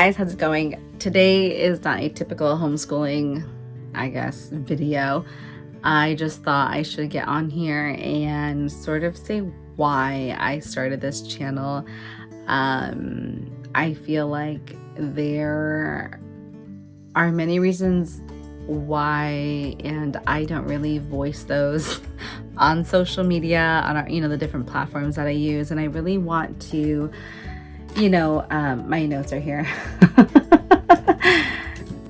guys, how's it going? Today is not a typical homeschooling, I guess, video. I just thought I should get on here and sort of say why I started this channel. I feel like there are many reasons why, and I don't really voice those on social media, on our, the different platforms that I use. And I really want to, my notes are here.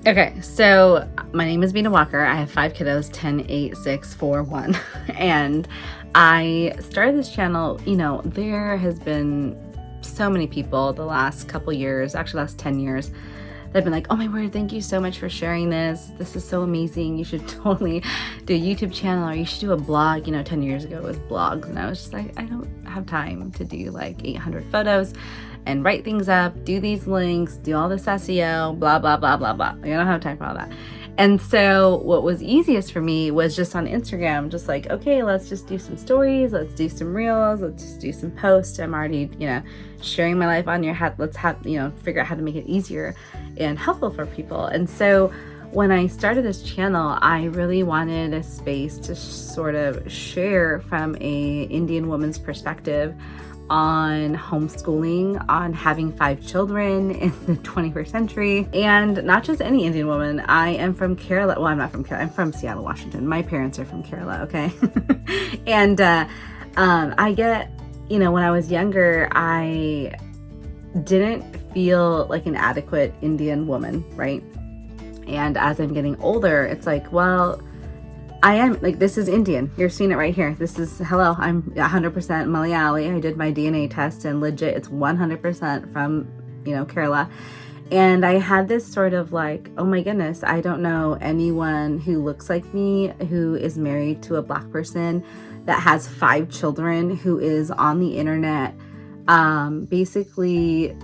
Okay, so my name is Bina Walker. I have 5 kiddos, 10, 8, 6, 4, 1. And I started this channel, there has been so many people the last couple years, actually last 10 years, that have been like, oh my word, thank you so much for sharing this. This is so amazing. You should totally do a YouTube channel, or you should do a blog. 10 years ago it was blogs, and I was just like, I don't have time to do like 800 photos and write things up, do these links, do all this SEO, blah, blah, blah, blah, blah. I don't have time for all that. And so what was easiest for me was just on Instagram, just like, okay, let's just do some stories, let's do some reels, let's just do some posts. I'm already, sharing my life on your head. Let's figure out how to make it easier and helpful for people. And so when I started this channel, I really wanted a space to sort of share from a Indian woman's perspective on homeschooling, on having 5 children in the 21st century, and not just any Indian woman. I am from Kerala. Well, I'm not from Kerala. I'm from Seattle, Washington. My parents are from Kerala, okay? And I get, when I was younger, I didn't feel like an adequate Indian woman, right? And as I'm getting older, it's like, well, I am, like, this is Indian. You're seeing it right here. This is, hello, I'm 100% Malayali. I did my DNA test and legit, it's 100% from, Kerala. And I had this sort of like, oh my goodness, I don't know anyone who looks like me, who is married to a Black person, that has 5 children, who is on the internet, basically,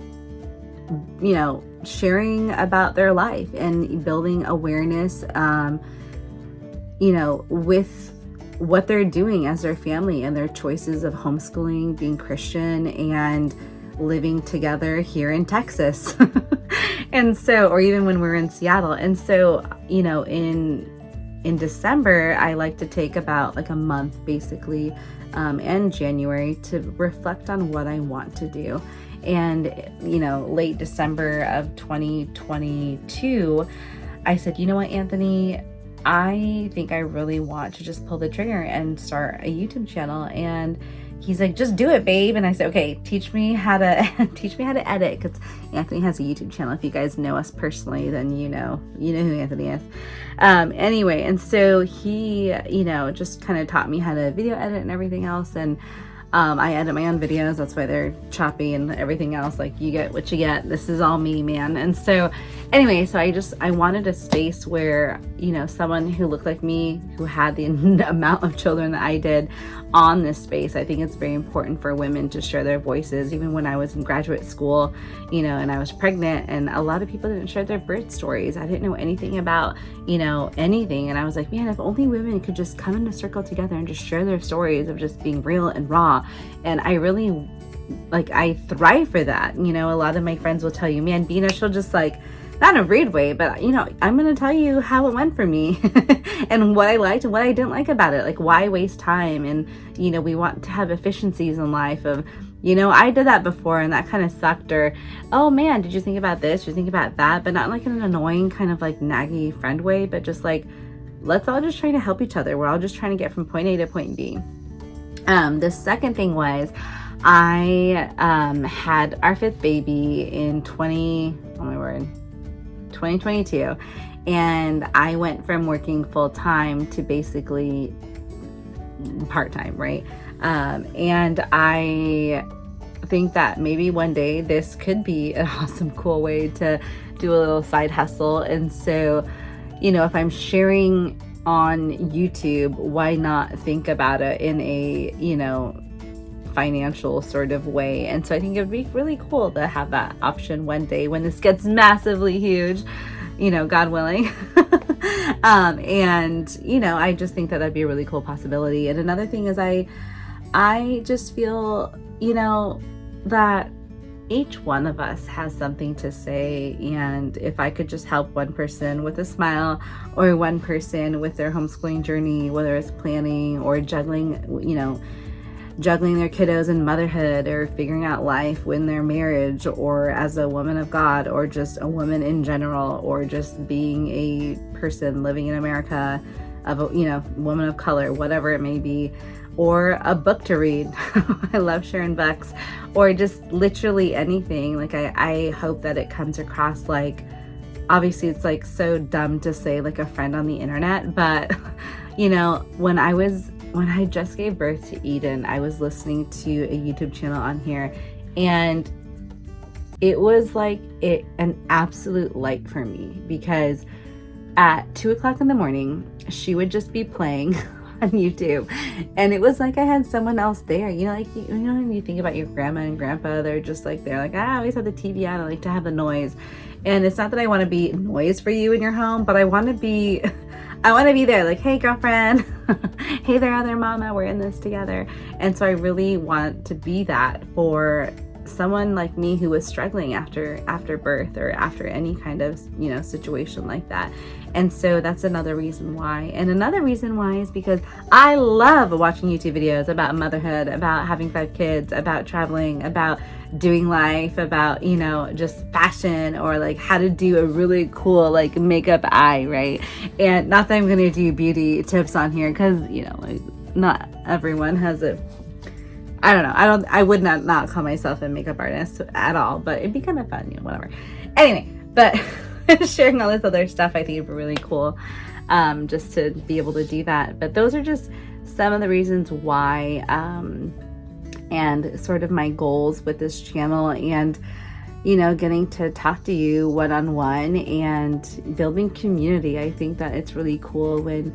sharing about their life and building awareness, with what they're doing as their family and their choices of homeschooling, being Christian, and living together here in Texas. And so, or even when we're in Seattle. And so, in December, I like to take about like a month basically, and January, to reflect on what I want to do. And, late December of 2022, I said, you know what, Anthony, I think I really want to just pull the trigger and start a YouTube channel. And he's like, just do it, babe. And I said, okay, teach me how to edit, because Anthony has a YouTube channel. If you guys know us personally, then you know who Anthony is. Anyway, and so he, just kind of taught me how to video edit and everything else. And I edit my own videos. That's why they're choppy and everything else. Like, you get what you get. This is all me, man. And so anyway, so I wanted a space where, someone who looked like me, who had the amount of children that I did on this space. I think it's very important for women to share their voices. Even when I was in graduate school, and I was pregnant, and a lot of people didn't share their birth stories. I didn't know anything about, anything. And I was like, man, if only women could just come in a circle together and just share their stories of just being real and raw. And I really, I thrive for that. A lot of my friends will tell you, man, Bina, she'll just like, not in a rude way, but I'm going to tell you how it went for me and what I liked and what I didn't like about it. Like, why waste time? And, we want to have efficiencies in life of, I did that before and that kind of sucked, or, oh man, did you think about this? Did you think about that? But not like in an annoying kind of like naggy friend way, but just like, let's all just try to help each other. We're all just trying to get from point A to point B. The second thing was, I had our 5th baby in 2022, and I went from working full-time to basically part-time, right? And I think that maybe one day this could be an awesome, cool way to do a little side hustle. And so, if I'm sharing on YouTube, why not think about it in a, financial sort of way? And so I think it would be really cool to have that option one day when this gets massively huge, God willing. And, I just think that that'd be a really cool possibility. And another thing is I just feel, that each one of us has something to say, and if I could just help one person with a smile, or one person with their homeschooling journey, whether it's planning or juggling, juggling their kiddos in motherhood, or figuring out life in their marriage, or as a woman of God, or just a woman in general, or just being a person living in America, of a woman of color, whatever it may be, or a book to read. I love sharing books, or just literally anything. Like I hope that it comes across like, obviously it's like so dumb to say like a friend on the internet, but when I just gave birth to Eden, I was listening to a YouTube channel on here, and it was like an absolute light for me, because at 2:00 in the morning, she would just be playing on YouTube, and it was like I had someone else there. When you think about your grandma and grandpa, they're just like, they're like, I always have the TV on, I like to have the noise. And it's not that I want to be noise for you in your home, but I want to be there, like, hey girlfriend, hey there other mama, we're in this together. And so I really want to be that for someone like me who was struggling after birth, or after any kind of situation like that. And so that's another reason why. And another reason why is because I love watching YouTube videos about motherhood, about having 5 kids, about traveling, about doing life, about just fashion, or like how to do a really cool like makeup eye, right? And not that I'm gonna do beauty tips on here, because like not everyone has a, I don't know. I would not call myself a makeup artist at all, but it'd be kind of fun, whatever. Anyway, but sharing all this other stuff, I think it'd be really cool, just to be able to do that. But those are just some of the reasons why, and sort of my goals with this channel, and getting to talk to you one-on-one and building community. I think that it's really cool when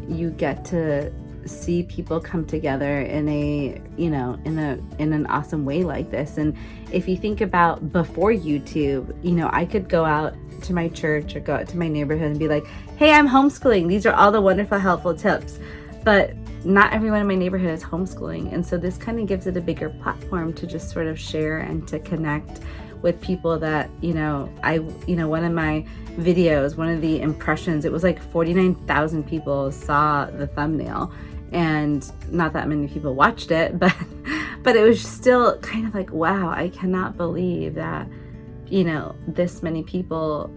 you get to see people come together in an awesome way like this. And if you think about before YouTube, I could go out to my church or go out to my neighborhood and be like, hey, I'm homeschooling, these are all the wonderful helpful tips. But not everyone in my neighborhood is homeschooling, and so this kind of gives it a bigger platform to just sort of share and to connect with people that one of my videos, one of the impressions, it was like 49,000 people saw the thumbnail, and not that many people watched it, but it was still kind of like, wow, I cannot believe that this many people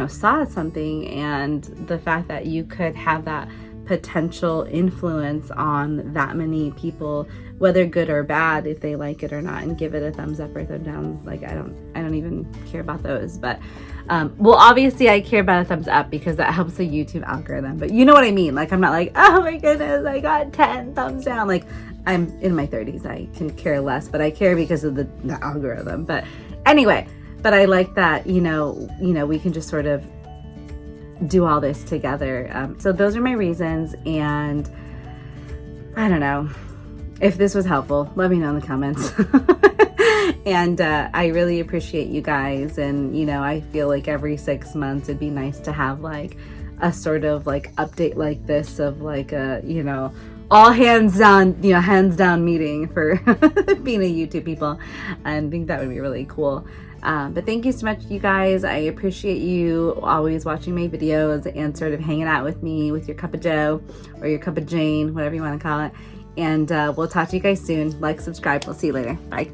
saw something, and the fact that you could have that potential influence on that many people, whether good or bad, if they like it or not, and give it a thumbs up or thumb down. Like I don't even care about those, but well, obviously I care about a thumbs up because that helps the YouTube algorithm, but you know what I mean. Like I'm not like, oh my goodness, I got 10 thumbs down. Like I'm in my 30s, I can care less, but I care because of the algorithm. But anyway, but I like that we can just sort of do all this together. So those are my reasons, and I don't know if this was helpful, let me know in the comments. And I really appreciate you guys, and I feel like every 6 months it'd be nice to have like a sort of like update like this, of like a all hands down meeting for being a YouTube people. I think that would be really cool. But thank you so much, you guys. I appreciate you always watching my videos and sort of hanging out with me with your cup of Joe or your cup of Jane, whatever you want to call it. And we'll talk to you guys soon. Like, subscribe. We'll see you later. Bye.